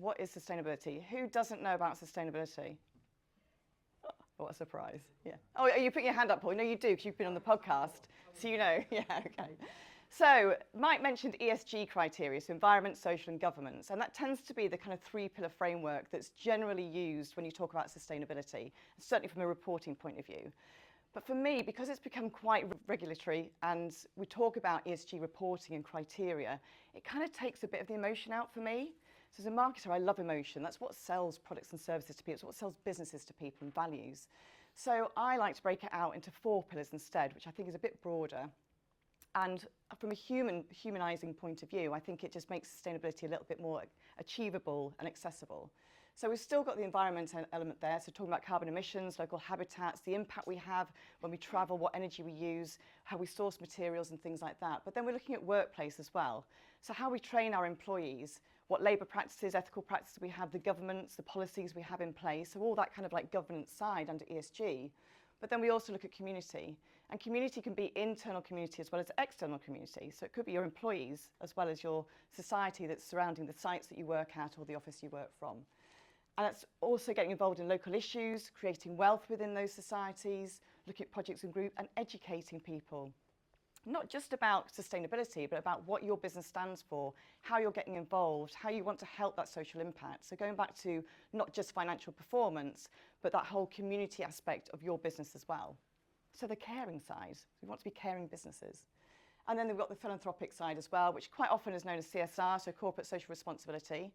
what is sustainability? Who doesn't know about sustainability? Oh, what a surprise. Yeah. Oh, are you putting your hand up, Paul? No, you do, because you've been on the podcast, so you know. Yeah, okay. So Mike mentioned ESG criteria, so environment, social and governance, and that tends to be the kind of three-pillar framework that's generally used when you talk about sustainability, certainly from a reporting point of view. But for me, because it's become quite regulatory and we talk about ESG reporting and criteria, it kind of takes a bit of the emotion out for me. So as a marketer, I love emotion. That's what sells products and services to people. It's what sells businesses to people and values. So I like to break it out into 4 pillars instead, which I think is a bit broader. And from a humanizing point of view, I think it just makes sustainability a little bit more achievable and accessible. So we've still got the environmental element there, so talking about carbon emissions, local habitats, the impact we have when we travel, what energy we use, how we source materials and things like that. But then we're looking at workplace as well. So how we train our employees, what labour practices, ethical practices we have, the governments, the policies we have in place, so all that kind of like governance side under ESG. But then we also look at community. And community can be internal community as well as external community. So it could be your employees as well as your society that's surrounding the sites that you work at or the office you work from. And that's also getting involved in local issues, creating wealth within those societies, looking at projects and groups, and educating people. Not just about sustainability, but about what your business stands for, how you're getting involved, how you want to help that social impact. So going back to not just financial performance, but that whole community aspect of your business as well. So the caring side, we want to be caring businesses. And then we've got the philanthropic side as well, which quite often is known as CSR, so corporate social responsibility.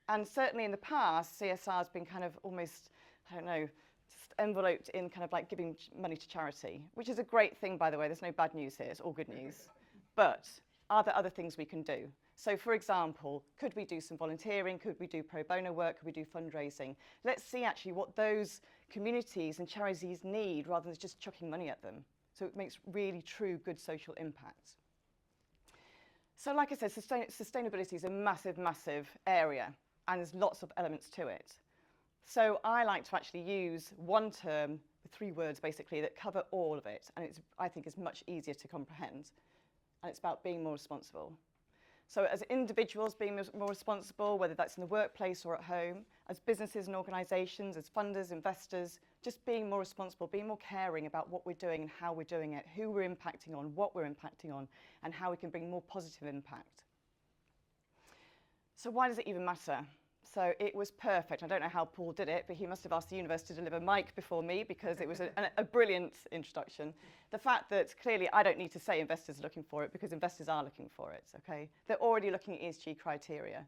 And certainly in the past, CSR has been kind of almost, I don't know, just enveloped in kind of like giving money to charity, which is a great thing, by the way. There's no bad news here. It's all good news. But are there other things we can do? So, for example, could we do some volunteering? Could we do pro bono work? Could we do fundraising? Let's see actually what those communities and charities need rather than just chucking money at them. So it makes really true good social impact. So like I said, sustainability is a massive, massive area, and there's lots of elements to it. So I like to actually use one term, 3 words basically, that cover all of it, and I think is much easier to comprehend. And it's about being more responsible. So as individuals, being more responsible, whether that's in the workplace or at home, as businesses and organisations, as funders, investors, just being more responsible, being more caring about what we're doing and how we're doing it, who we're impacting on, what we're impacting on, and how we can bring more positive impact. So why does it even matter? So it was perfect. I don't know how Paul did it, but he must have asked the universe to deliver Mike before me because it was a brilliant introduction. The fact that clearly I don't need to say investors are looking for it because investors are looking for it, okay? They're already looking at ESG criteria.